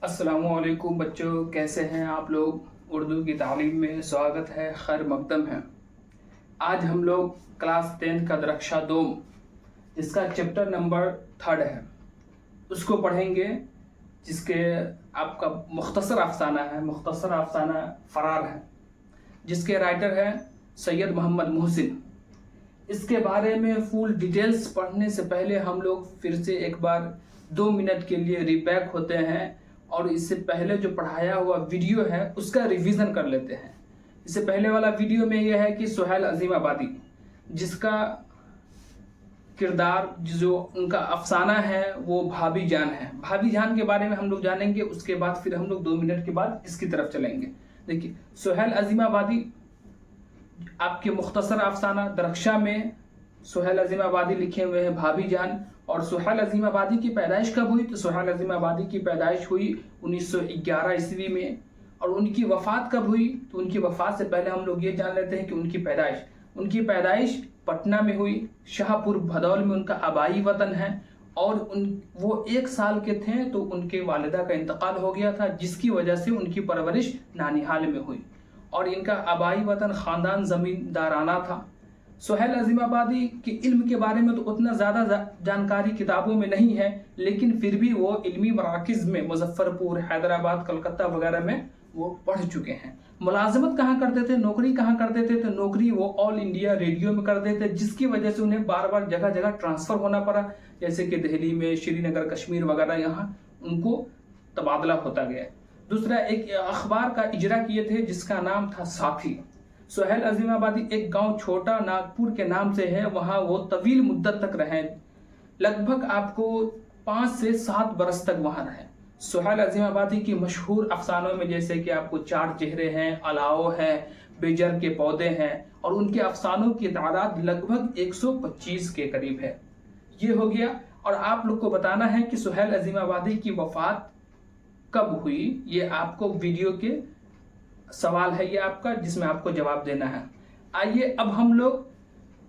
السلام علیکم بچوں، کیسے ہیں آپ لوگ؟ اردو کی تعلیم میں سواگت ہے، خیر مقدم ہے۔ آج ہم لوگ کلاس 10 کا درخشا دوم جس کا چیپٹر نمبر 3 ہے اس کو پڑھیں گے، جس کے آپ کا مختصر افسانہ فرار ہے، جس کے رائٹر ہیں سید محمد محسن۔ اس کے بارے میں فل ڈیٹیلز پڑھنے سے پہلے ہم لوگ پھر سے ایک بار 2 منٹ کے لیے ریبیک ہوتے ہیں اور اس سے پہلے جو پڑھایا ہوا ویڈیو ہے اس کا ریویژن کر لیتے ہیں۔ اس سے پہلے والا ویڈیو میں یہ ہے کہ سہیل عظیم آبادی جس کا کردار، جو ان کا افسانہ ہے، وہ بھابھی جان ہے۔ بھابھی جان کے بارے میں ہم لوگ جانیں گے، اس کے بعد پھر ہم لوگ 2 منٹ کے بعد اس کی طرف چلیں گے۔ دیکھیے، سہیل عظیم آبادی آپ کے مختصر افسانہ درخشا میں سہیل عظیم آبادی لکھے ہوئے ہیں بھابھی جان۔ اور سہیل عظیم آبادی کی پیدائش کب ہوئی؟ تو سہیل عظیم آبادی کی پیدائش ہوئی 1911 عیسوی میں۔ اور ان کی وفات کب ہوئی؟ تو ان کی وفات سے پہلے ہم لوگ یہ جان لیتے ہیں کہ ان کی پیدائش پٹنہ میں ہوئی، شاہ پور بھدول میں ان کا آبائی وطن ہے۔ اور وہ 1 سال کے تھے تو ان کے والدہ کا انتقال ہو گیا تھا، جس کی وجہ سے ان کی پرورش نانیہال میں ہوئی۔ اور ان کا آبائی وطن خاندان زمیندارانہ تھا۔ سہیل عظیم آبادی کے علم کے بارے میں تو اتنا زیادہ جانکاری کتابوں میں نہیں ہے، لیکن پھر بھی وہ علمی مراکز میں مظفر پور، حیدرآباد، کلکتہ وغیرہ میں وہ پڑھ چکے ہیں۔ ملازمت کہاں کرتے تھے، نوکری کہاں کرتے تھے؟ تو نوکری وہ آل انڈیا ریڈیو میں کرتے تھے، جس کی وجہ سے انہیں بار بار جگہ جگہ ٹرانسفر ہونا پڑا، جیسے کہ دہلی میں، شری نگر، کشمیر وغیرہ، یہاں ان کو تبادلہ ہوتا گیا۔ دوسرا، ایک اخبار کا اجرا کیے تھے جس کا نام تھا ساتھی۔ سہیل عظیم آبادی ایک گاؤں چھوٹا ناگپور کے نام سے ہے، وہاں وہ طویل مدت تک رہے، لگ بھگ آپ کو 5 سے 7 برس تک وہاں رہے۔ سہیل عظیم آبادی کی مشہور افسانوں میں جیسے کہ آپ کو 4 چہرے ہیں، الاؤ ہے، بیجر کے پودے ہیں، اور ان کے افسانوں کی تعداد لگ بھگ 125 کے قریب ہے۔ یہ ہو گیا۔ اور آپ لوگ کو بتانا ہے کہ سہیل عظیم آبادی کی وفات کب ہوئی، یہ آپ کو ویڈیو کے سوال ہے یہ آپ کا، جس میں آپ کو جواب دینا ہے۔ آئیے اب ہم لوگ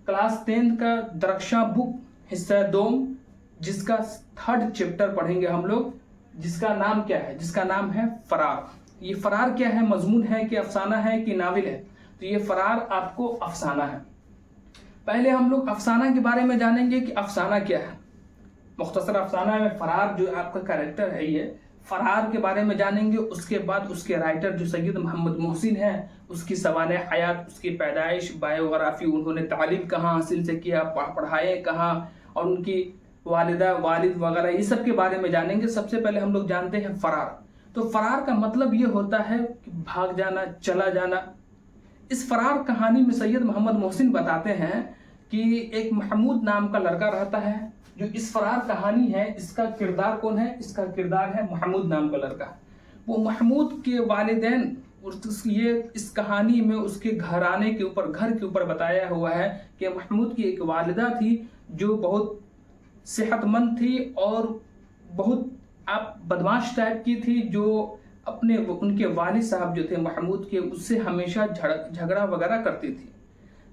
کلاس 10 کا درخشا بک حصہ دوم جس کا 3rd چیپٹر پڑھیں گے ہم لوگ، جس کا نام کیا ہے؟ جس کا نام ہے فرار۔ یہ فرار کیا ہے؟ مضمون ہے کہ افسانہ ہے کہ ناول ہے؟ تو یہ فرار آپ کو افسانہ ہے۔ پہلے ہم لوگ افسانہ کے بارے میں جانیں گے کہ افسانہ کیا ہے۔ مختصر افسانہ میں فرار جو آپ کا کریکٹر ہے، یہ فرار کے بارے میں جانیں گے۔ اس کے بعد اس کے رائٹر جو سید محمد محسن ہے، اس کی سوانح حیات، اس کی پیدائش، بایوگرافی، انہوں نے تعلیم کہاں حاصل سے کیا، پڑھائے کہاں، اور ان کی والدہ، والد وغیرہ، یہ سب کے بارے میں جانیں گے۔ سب سے پہلے ہم لوگ جانتے ہیں فرار۔ تو فرار کا مطلب یہ ہوتا ہے کہ بھاگ جانا، چلا جانا۔ اس فرار کہانی میں سید محمد محسن بتاتے ہیں کہ ایک محمود نام کا لڑکا رہتا ہے، جو اس فرار کہانی ہے، اس کا کردار کون ہے؟ اس کا کردار ہے محمود نام کا لڑکا۔ وہ محمود کے والدین، یہ اس کہانی میں اس کے گھرانے کے اوپر، گھر کے اوپر بتایا ہوا ہے کہ محمود کی ایک والدہ تھی جو بہت صحت مند تھی اور بہت بدماش ٹائپ کی تھی، جو ان کے والد صاحب جو تھے محمود کے، اس سے ہمیشہ جھگڑا وغیرہ کرتی تھی،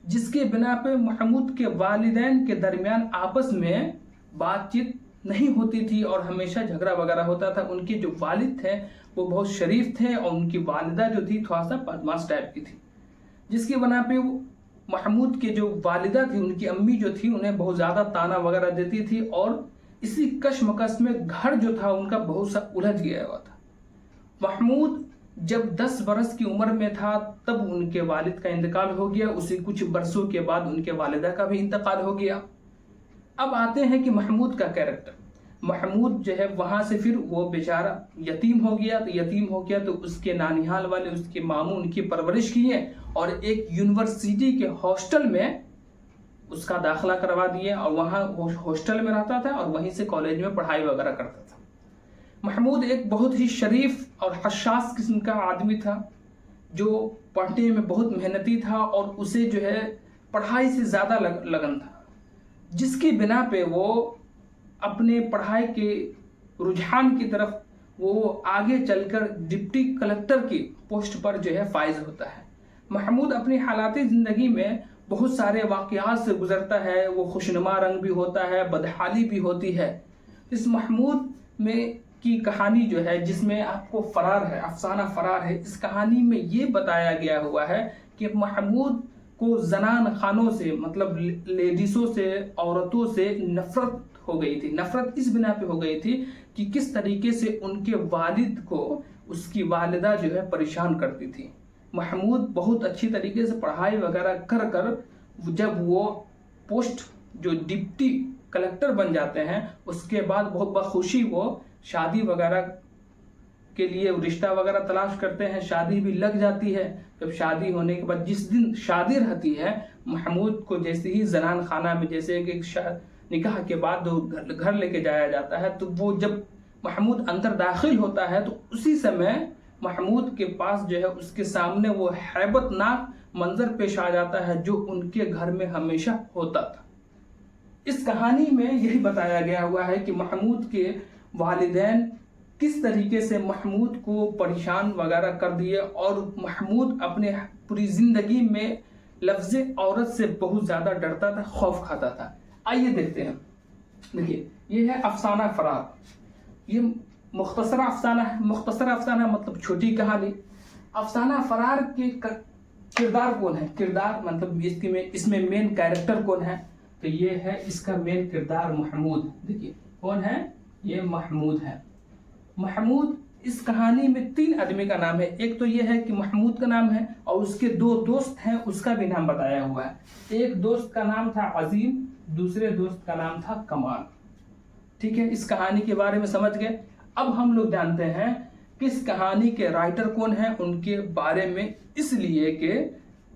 جس کے بنا پہ محمود کے والدین کے درمیان آپس میں بات چیت نہیں ہوتی تھی اور ہمیشہ جھگڑا وغیرہ ہوتا تھا۔ ان کے جو والد تھے وہ بہت شریف تھے اور ان کی والدہ جو تھی تھوڑا سا بدماش ٹائپ کی تھی، جس کی بنا پہ محمود کے جو والدہ تھی، ان کی امی جو تھی، انہیں بہت زیادہ تانا وغیرہ دیتی تھی، اور اسی کشمکش میں گھر جو تھا ان کا بہت سا الجھ گیا ہوا تھا۔ محمود جب 10 برس کی عمر میں تھا تب ان کے والد کا انتقال ہو گیا، اسی کچھ برسوں کے بعد ان کے والدہ کا بھی انتقال ہو گیا۔ اب آتے ہیں کہ محمود کا کیریکٹر۔ محمود جو ہے وہاں سے پھر وہ بیچارہ یتیم ہو گیا تو اس کے نانیہال والے، اس کے ماموں، ان کی پرورش کیے اور ایک یونیورسٹی کے ہاسٹل میں اس کا داخلہ کروا دیے، اور وہاں ہاسٹل میں رہتا تھا اور وہیں سے کالج میں پڑھائی وغیرہ کرتا تھا۔ محمود ایک بہت ہی شریف اور حساس قسم کا آدمی تھا، جو پڑھنے میں بہت محنتی تھا اور اسے جو ہے پڑھائی سے زیادہ لگن تھا، جس کی بنا پہ وہ اپنے پڑھائی کے رجحان کی طرف وہ آگے چل کر ڈپٹی کلکٹر کی پوسٹ پر جو ہے فائز ہوتا ہے۔ محمود اپنی حالاتی زندگی میں بہت سارے واقعات سے گزرتا ہے، وہ خوشنما رنگ بھی ہوتا ہے، بدحالی بھی ہوتی ہے۔ اس محمود میں کی کہانی جو ہے جس میں آپ کو فرار ہے، افسانہ فرار ہے، اس کہانی میں یہ بتایا گیا ہوا ہے کہ محمود کو زنان خانوں سے مطلب لیڈیسوں سے، عورتوں سے نفرت ہو گئی تھی۔ نفرت اس بنا پہ ہو گئی تھی کہ کس طریقے سے ان کے والد کو اس کی والدہ جو ہے پریشان کرتی تھی۔ محمود بہت اچھی طریقے سے پڑھائی وغیرہ کر کر جب وہ پوسٹ جو ڈپٹی کلکٹر بن جاتے ہیں، اس کے بعد بہت بخوشی وہ شادی وغیرہ کے لیے رشتہ وغیرہ تلاش کرتے ہیں، شادی بھی لگ جاتی ہے۔ جب شادی ہونے کے بعد جس دن شادی رہتی ہے، محمود کو جیسے ہی زنان خانہ میں جیسے کہ نکاح کے بعد گھر لے کے جایا جاتا ہے، تو وہ جب محمود اندر داخل ہوتا ہے تو اسی سمے محمود کے پاس جو ہے اس کے سامنے وہ ہیبت ناک منظر پیش آ جاتا ہے جو ان کے گھر میں ہمیشہ ہوتا تھا۔ اس کہانی میں یہی بتایا گیا ہوا ہے کہ محمود کے والدین کس طریقے سے محمود کو پریشان وغیرہ کر دیے، اور محمود اپنے پوری زندگی میں لفظ عورت سے بہت زیادہ ڈرتا تھا، خوف کھاتا تھا۔ آئیے دیکھتے ہیں۔ دیکھیے، یہ ہے افسانہ فرار۔ یہ مختصر افسانہ مطلب چھوٹی کہانی۔ افسانہ فرار کے کردار کون ہے؟ کردار مطلب اس میں مین کیریکٹر کون ہے؟ تو یہ ہے اس کا مین کردار محمود۔ دیکھیے کون ہے؟ یہ محمود ہے۔ محمود اس کہانی میں 3 آدمی کا نام ہے۔ ایک تو یہ ہے کہ محمود کا نام ہے، اور اس کے 2 دوست ہیں، اس کا بھی نام بتایا ہوا ہے۔ ایک دوست کا نام تھا عظیم، دوسرے دوست کا نام تھا کمال۔ ٹھیک ہے، اس کہانی کے بارے میں سمجھ گئے۔ اب ہم لوگ جانتے ہیں کہ اس کہانی کے رائٹر کون ہیں، ان کے بارے میں، اس لیے کہ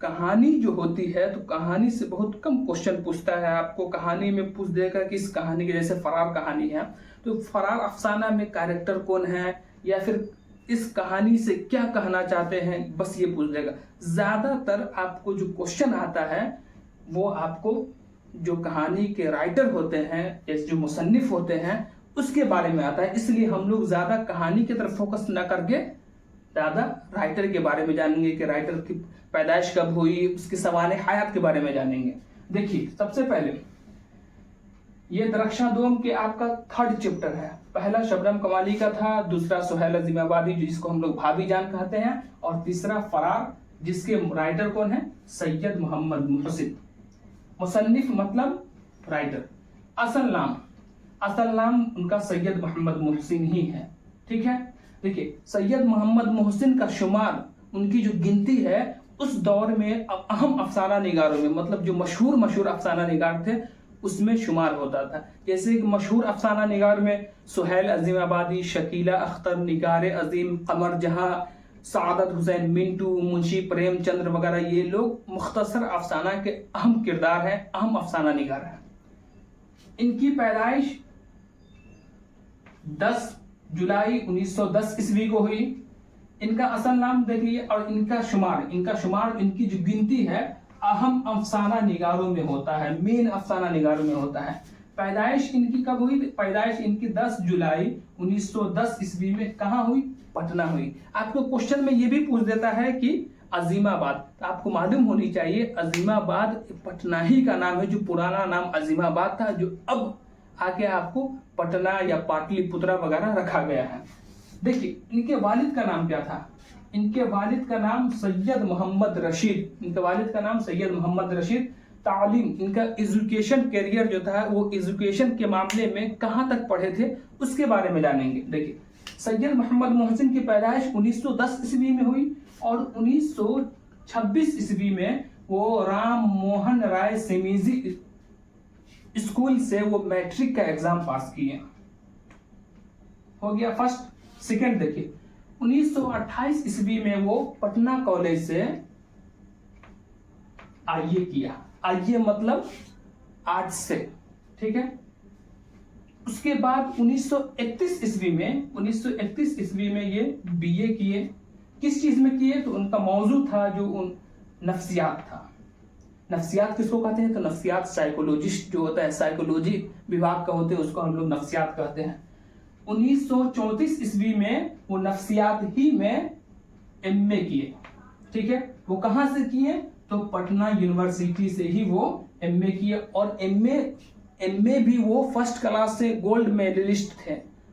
کہانی جو ہوتی ہے تو کہانی سے بہت کم کوشچن پوچھتا ہے آپ کو۔ کہانی میں پوچھ دے گا کہ اس کہانی کے جیسے فرار کہانی ہے تو فرار افسانہ میں کیریکٹر کون ہے، یا پھر اس کہانی سے کیا کہنا چاہتے ہیں، بس یہ پوچھ دے گا۔ زیادہ تر آپ کو جو کوشچن آتا ہے وہ آپ کو جو کہانی کے رائٹر ہوتے ہیں، جو مصنف ہوتے ہیں، اس کے بارے میں آتا ہے۔ اس لیے ہم لوگ زیادہ کہانی کی طرف فوکس نہ کر کے زیادہ رائٹر کے بارے میں جانیں گے کہ رائٹر کی پیدائش کب ہوئی، اس کی سوانح حیات کے بارے میں جانیں گے۔ دیکھیے، سب سے پہلے یہ درخشاں دوم کے آپ کا 3rd چیپٹر ہے۔ پہلا شبنم کمالی کا تھا، دوسرا سہیل عظیم آبادی جس کو ہم لوگ بھابھی جان کہتے ہیں، اور تیسرا فرار جس کے رائٹر کون ہے؟ سید محمد محسن۔ مصنف مطلب رائٹر۔ اصل نام ان کا سید محمد محسن ہی ہے۔ ٹھیک ہے، دیکھیے سید محمد محسن کا شمار، ان کی جو گنتی ہے اس دور میں اہم افسانہ نگاروں میں، مطلب جو مشہور افسانہ نگار تھے اس میں شمار ہوتا تھا۔ جیسے کہ مشہور افسانہ نگار میں سہیل عظیم آبادی، شکیلہ اختر، نگار عظیم، قمر جہاں، سعادت حسین منٹو، منشی پریم چندر وغیرہ، یہ لوگ مختصر افسانہ کے اہم کردار ہیں، اہم افسانہ نگار ہیں۔ ان کی پیدائش 10 جولائی 1910 عیسوی کو ہوئی۔ ان کا اصل نام دیکھیے، اور ان کا شمار ان کی جو گنتی ہے اہم افسانہ نگاروں میں ہوتا ہے، مین افسانہ نگاروں میں ہوتا ہے۔ پیدائش ان کی کب ہوئی؟ پیدائش ان کی 10 جولائی 1910 عیسوی میں کہاں ہوئی؟ پٹنہ ہوئی۔ آپ کو کوشچن میں یہ بھی پوچھ دیتا ہے کہ عظیم آباد، آپ کو معلوم ہونی چاہیے عظیم آباد پٹنہ ہی کا نام ہے، جو پرانا نام عظیم آباد تھا، جو اب آگے آپ کو پٹنہ یا پاٹلی پترا وغیرہ رکھا گیا ہے۔ دیکھیے ان کے والد کا نام کیا تھا؟ ان کے والد کا نام سید محمد رشید۔ ان کے والد کا نام سید محمد رشید۔ تعلیم، ان کا ایجوکیشن کیریئر جو تھا وہ ایجوکیشن کے معاملے میں کہاں تک پڑھے تھے اس کے بارے میں جانیں گے۔ دیکھیے سید محمد محسن کی پیدائش 1910 عیسوی میں ہوئی، اور 1926 عیسوی میں وہ رام موہن رائے سمیزی اسکول سے وہ میٹرک کا ایگزام پاس کیے۔ ہو گیا فرسٹ۔ سیکنڈ دیکھیے 1928 عیسوی میں وہ پٹنہ کالج سے آئیے کیا۔ آئیے مطلب آرٹس سے، ٹھیک ہے۔ اس کے بعد 1931 عیسوی میں یہ بی اے کیے۔ کس چیز میں کیے؟ تو ان کا موضوع تھا جو نفسیات تھا۔ نفسیات کس کو کہتے ہیں؟ تو نفسیات سائیکولوجسٹ جو ہوتا ہے، سائیکولوجی وبھاگ کا ہوتے ہیں، اس کو ہم لوگ نفسیات کہتے ہیں۔ 1934 عیسوی میں وہ نفسیات ہی میں ایم اے کیے، ٹھیک ہے۔ وہ کہاں سے کیے؟ تو پٹنہ یونیورسٹی سے ہی وہ ایم اے کیے، اور ایم اے بھی وہ فرسٹ کلاس سے گولڈ میڈلسٹ تھے۔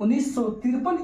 1953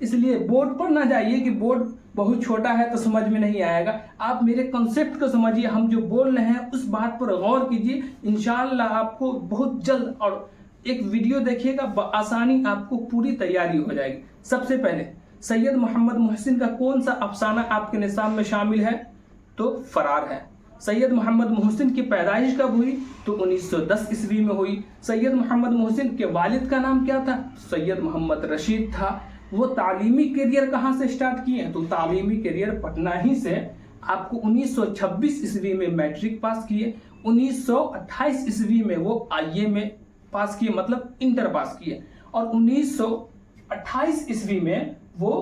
اس لیے بورڈ پر نہ جائیے کہ بورڈ بہت چھوٹا ہے تو سمجھ میں نہیں آئے گا. آپ میرے کنسیپٹ کو سمجھیے, ہم جو بول رہے ہیں اس بات پر غور کیجیے. انشاءاللہ آپ کو بہت جلد اور ایک ویڈیو دیکھیے گا بآسانی آپ کو پوری تیاری ہو جائے گی. سب سے پہلے سید محمد محسن کا کون سا افسانہ آپ کے نصاب میں شامل ہے؟ تو فرار ہے. سید محمد محسن کی پیدائش کب ہوئی؟ تو 1910 عیسوی میں ہوئی. سید محمد محسن کے والد کا نام کیا تھا؟ سید محمد رشید تھا. وہ تعلیمی کیریئر کہاں سے سٹارٹ کیے ہیں؟ تو تعلیمی کیریئر پٹنہ ہی سے. آپ کو 1926 عیسوی میں میٹرک پاس کیے. 1928 عیسوی میں وہ آئی اے میں پاس کیے, مطلب انٹر پاس کیے. اور 1928 عیسوی میں وہ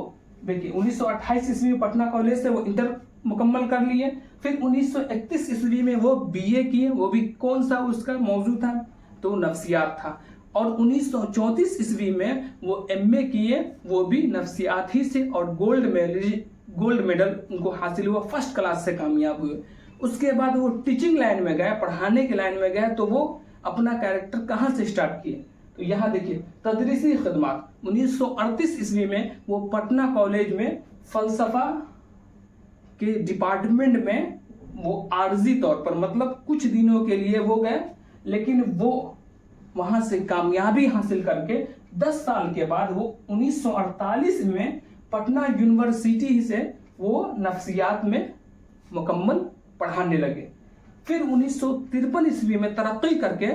دیکھیے 1928 عیسوی میں پٹنہ کالج سے وہ انٹر مکمل کر لیے. پھر 1931 عیسوی میں وہ بی اے کیے. وہ بھی کون سا اس کا موضوع تھا؟ تو نفسیات تھا. اور 1934 عیسوی میں وہ ایم اے کیے, وہ بھی نفسیات ہی سے, اور گولڈ میڈل ان کو حاصل ہوا, فرسٹ کلاس سے کامیاب ہوئے. اس کے بعد وہ ٹیچنگ لائن میں گئے, پڑھانے کے لائن میں گئے. تو وہ اپنا کیریکٹر کہاں سے سٹارٹ کیے؟ تو یہاں دیکھیے تدریسی خدمات. 1938 عیسوی میں وہ پٹنہ کالج میں فلسفہ کے ڈپارٹمنٹ میں وہ عارضی طور پر, مطلب کچھ دنوں کے لیے وہ گئے, لیکن وہ وہاں سے کامیابی حاصل کر کے 10 سال کے بعد وہ 1948 میں پٹنہ یونیورسٹی سے وہ نفسیات میں مکمل پڑھانے لگے. پھر 1953 عیسوی میں ترقی کر کے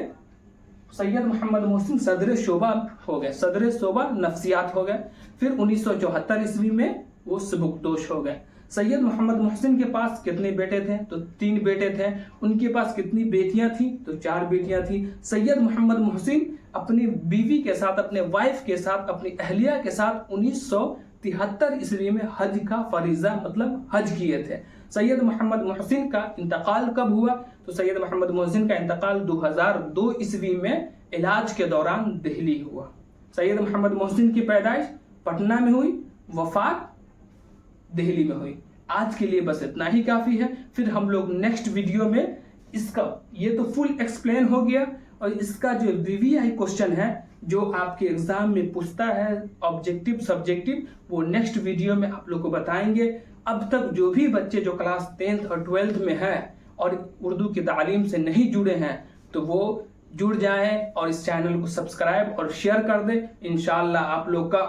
سید محمد محسن صدر شعبہ ہو گئے, صدر شعبہ نفسیات ہو گئے. پھر 1974 عیسوی میں وہ سبکدوش ہو گئے. سید محمد محسن کے پاس کتنے بیٹے تھے؟ تو 3 بیٹے تھے. ان کے پاس کتنی بیٹیاں تھیں؟ تو 4 بیٹیاں تھیں. سید محمد محسن اپنی بیوی کے ساتھ, اپنے وائف کے ساتھ, اپنی اہلیہ کے ساتھ 1973 عیسوی میں حج کا فریضہ مطلب حج کیے تھے. سید محمد محسن کا انتقال کب ہوا؟ تو سید محمد محسن کا انتقال 2002 عیسوی میں علاج کے دوران دہلی ہوا. سید محمد محسن کی پیدائش پٹنہ میں ہوئی, وفات دہلی میں ہوئی. آج کے لیے بس اتنا ہی کافی ہے. پھر ہم لوگ نیکسٹ ویڈیو میں اس کا, یہ تو فل ایکسپلین ہو گیا, اور اس کا جو VVI کوشچن ہے جو آپ کے ایگزام میں پوچھتا ہے آبجیکٹیو سبجیکٹیو, وہ نیکسٹ ویڈیو میں آپ لوگ کو بتائیں گے. اب تک جو بھی بچے جو کلاس 10th اور 12th میں ہیں اور اردو کی تعلیم سے نہیں جڑے ہیں تو وہ جڑ جائیں اور اس چینل کو سبسکرائب اور شیئر کر دیں. انشاءاللہ آپ لوگ کا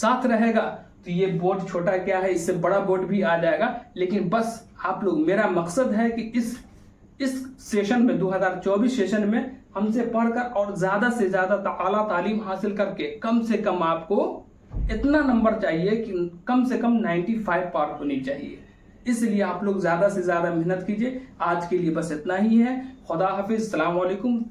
ساتھ رہے گا. تو یہ بورڈ چھوٹا کیا ہے, اس سے بڑا بورڈ بھی آ جائے گا. لیکن بس آپ لوگ, میرا مقصد ہے کہ اس سیشن میں 2024 سیشن میں ہم سے پڑھ کر اور زیادہ سے زیادہ اعلیٰ تعلیم حاصل کر کے کم سے کم آپ کو اتنا نمبر چاہیے کہ کم سے کم 95 پار ہونی چاہیے. اس لیے آپ لوگ زیادہ سے زیادہ محنت کیجیے. آج کے لیے بس اتنا ہی ہے. خدا حافظ. السلام علیکم.